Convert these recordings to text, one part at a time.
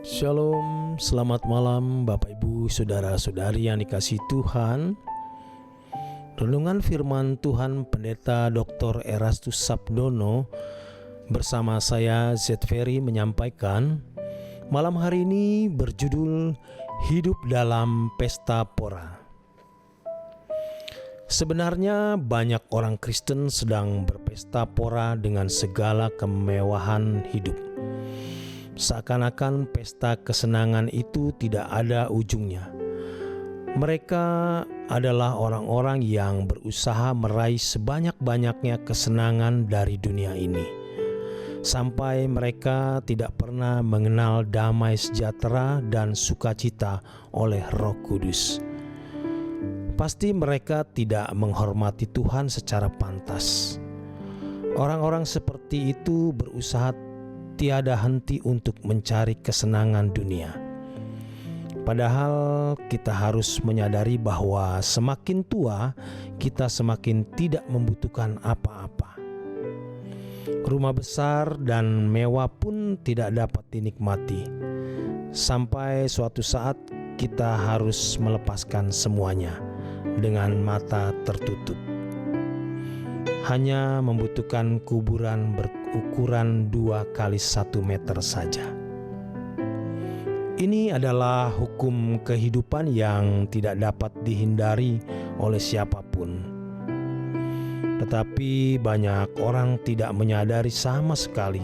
Shalom, selamat malam Bapak Ibu Saudara-saudari yang dikasihi Tuhan. Renungan firman Tuhan Pendeta Dr. Erastus Sabdono bersama saya Z. Ferry menyampaikan malam hari ini berjudul Hidup dalam Pesta Pora. Sebenarnya banyak orang Kristen sedang berpesta pora dengan segala kemewahan hidup. Seakan-akan pesta kesenangan itu tidak ada ujungnya. Mereka adalah orang-orang yang berusaha meraih sebanyak-banyaknya kesenangan dari dunia ini, sampai mereka tidak pernah mengenal damai sejahtera dan sukacita oleh Roh Kudus. Pasti mereka tidak menghormati Tuhan secara pantas. Orang-orang seperti itu berusaha tiada henti untuk mencari kesenangan dunia. Padahal kita harus menyadari bahwa semakin tua kita semakin tidak membutuhkan apa-apa. Rumah besar dan mewah pun tidak dapat dinikmati. Sampai suatu saat kita harus melepaskan semuanya dengan mata tertutup. Hanya membutuhkan kuburan berukuran 2 kali 1 meter saja. Ini adalah hukum kehidupan yang tidak dapat dihindari oleh siapapun. Tetapi banyak orang tidak menyadari sama sekali.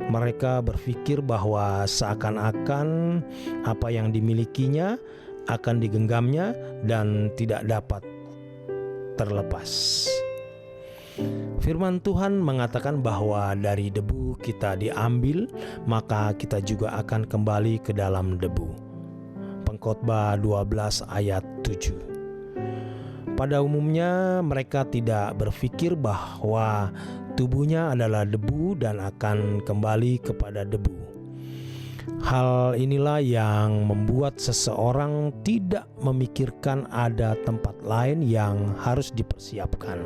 Mereka berpikir bahwa seakan-akan apa yang dimilikinya akan digenggamnya dan tidak dapat terlepas. Firman Tuhan mengatakan bahwa dari debu kita diambil, maka kita juga akan kembali ke dalam debu. Pengkhotbah 12 ayat 7. Pada umumnya mereka tidak berpikir bahwa tubuhnya adalah debu dan akan kembali kepada debu. Hal inilah yang membuat seseorang tidak memikirkan ada tempat lain yang harus dipersiapkan.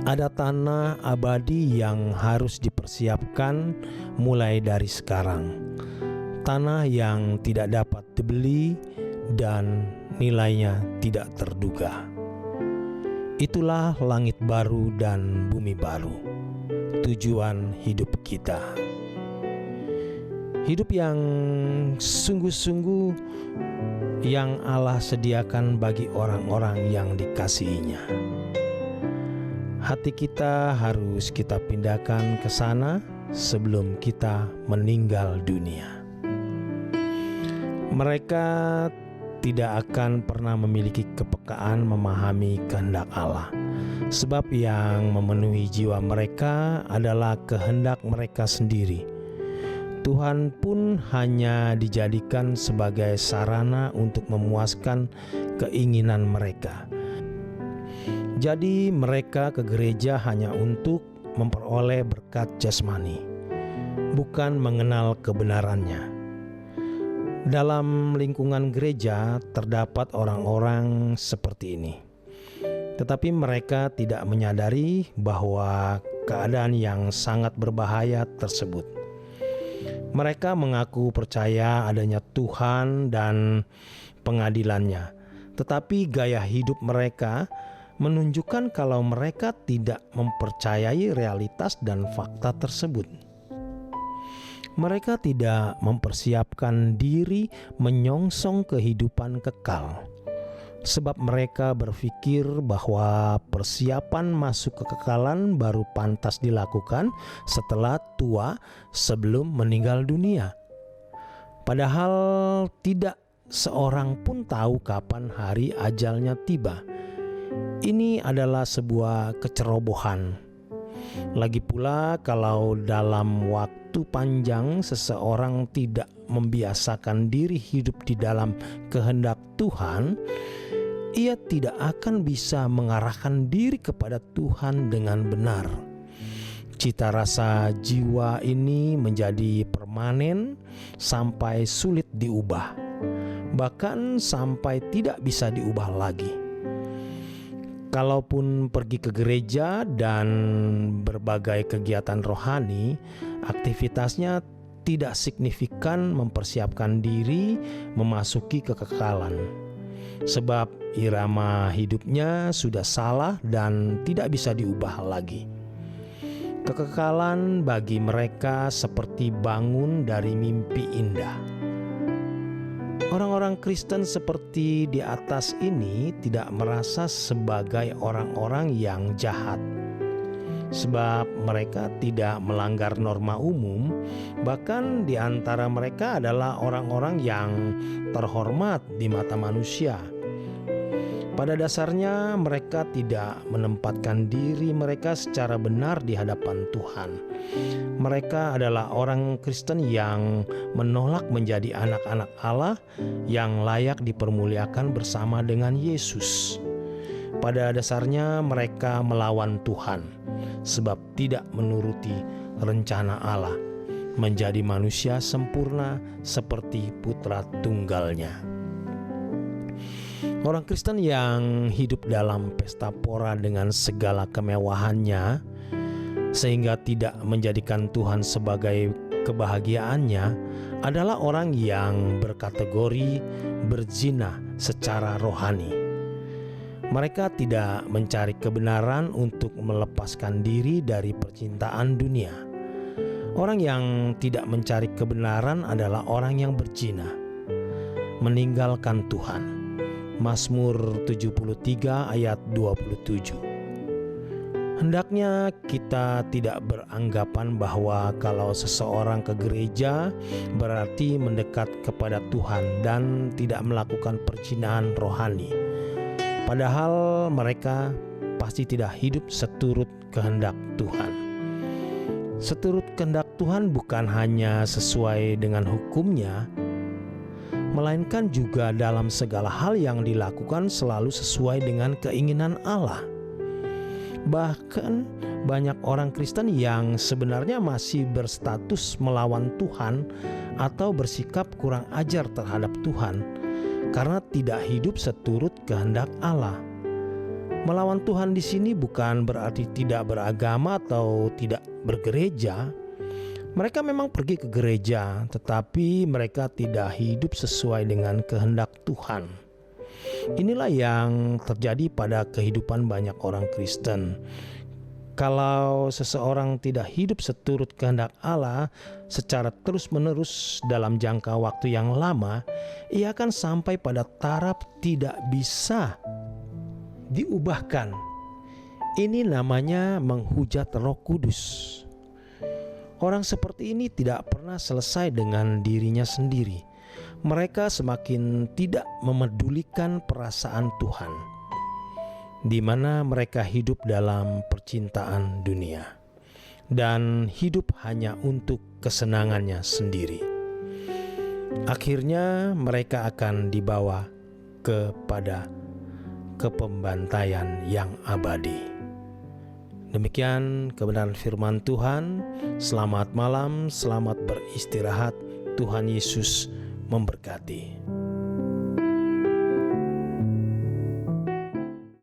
Ada tanah abadi yang harus dipersiapkan mulai dari sekarang. Tanah yang tidak dapat dibeli dan nilainya tidak terduga. Itulah langit baru dan bumi baru, tujuan hidup kita. Hidup yang sungguh-sungguh yang Allah sediakan bagi orang-orang yang dikasihinya. Hati kita harus kita pindahkan ke sana sebelum kita meninggal dunia. Mereka tidak akan pernah memiliki kepekaan memahami kehendak Allah, sebab yang memenuhi jiwa mereka adalah kehendak mereka sendiri. Tuhan pun hanya dijadikan sebagai sarana untuk memuaskan keinginan mereka. Jadi mereka ke gereja hanya untuk memperoleh berkat jasmani, bukan mengenal kebenarannya. Dalam lingkungan gereja terdapat orang-orang seperti ini, tetapi mereka tidak menyadari bahwa keadaan yang sangat berbahaya tersebut. Mereka mengaku percaya adanya Tuhan dan pengadilannya, tetapi gaya hidup mereka menunjukkan kalau mereka tidak mempercayai realitas dan fakta tersebut. Mereka tidak mempersiapkan diri menyongsong kehidupan kekal, sebab mereka berpikir bahwa persiapan masuk kekekalan baru pantas dilakukan setelah tua sebelum meninggal dunia. Padahal tidak seorang pun tahu kapan hari ajalnya tiba. Ini adalah sebuah kecerobohan. Lagi pula kalau dalam waktu panjang seseorang tidak membiasakan diri hidup di dalam kehendak Tuhan, ia tidak akan bisa mengarahkan diri kepada Tuhan dengan benar. Cita rasa jiwa ini menjadi permanen sampai sulit diubah, bahkan sampai tidak bisa diubah lagi. Kalaupun pergi ke gereja dan berbagai kegiatan rohani, aktivitasnya tidak signifikan mempersiapkan diri memasuki kekekalan. Sebab irama hidupnya sudah salah dan tidak bisa diubah lagi. Kekekalan bagi mereka seperti bangun dari mimpi indah. Orang-orang Kristen seperti di atas ini tidak merasa sebagai orang-orang yang jahat. Sebab mereka tidak melanggar norma umum, bahkan di antara mereka adalah orang-orang yang terhormat di mata manusia. Pada dasarnya mereka tidak menempatkan diri mereka secara benar di hadapan Tuhan. Mereka adalah orang Kristen yang menolak menjadi anak-anak Allah yang layak dipermuliakan bersama dengan Yesus. Pada dasarnya mereka melawan Tuhan, sebab tidak menuruti rencana Allah menjadi manusia sempurna seperti putra tunggalnya. Orang Kristen yang hidup dalam pesta pora dengan segala kemewahannya, sehingga tidak menjadikan Tuhan sebagai kebahagiaannya, adalah orang yang berkategori berzina secara rohani. Mereka tidak mencari kebenaran untuk melepaskan diri dari percintaan dunia. Orang yang tidak mencari kebenaran adalah orang yang berzina, meninggalkan Tuhan. Mazmur 73 ayat 27. Hendaknya kita tidak beranggapan bahwa kalau seseorang ke gereja berarti mendekat kepada Tuhan dan tidak melakukan perzinahan rohani. Padahal mereka pasti tidak hidup seturut kehendak Tuhan. Seturut kehendak Tuhan bukan hanya sesuai dengan hukumnya, melainkan juga dalam segala hal yang dilakukan selalu sesuai dengan keinginan Allah. Bahkan banyak orang Kristen yang sebenarnya masih berstatus melawan Tuhan atau bersikap kurang ajar terhadap Tuhan karena tidak hidup seturut kehendak Allah. Melawan Tuhan di sini bukan berarti tidak beragama atau tidak bergereja. Mereka memang pergi ke gereja, tetapi mereka tidak hidup sesuai dengan kehendak Tuhan. Inilah yang terjadi pada kehidupan banyak orang Kristen. Kalau seseorang tidak hidup seturut kehendak Allah secara terus-menerus dalam jangka waktu yang lama, ia akan sampai pada taraf tidak bisa diubahkan. Ini namanya menghujat Roh Kudus. Orang seperti ini tidak pernah selesai dengan dirinya sendiri. Mereka semakin tidak memedulikan perasaan Tuhan, di mana mereka hidup dalam percintaan dunia dan hidup hanya untuk kesenangannya sendiri. Akhirnya mereka akan dibawa kepada kepembantaian yang abadi. Demikian kebenaran firman Tuhan. Selamat malam, selamat beristirahat. Tuhan Yesus memberkati.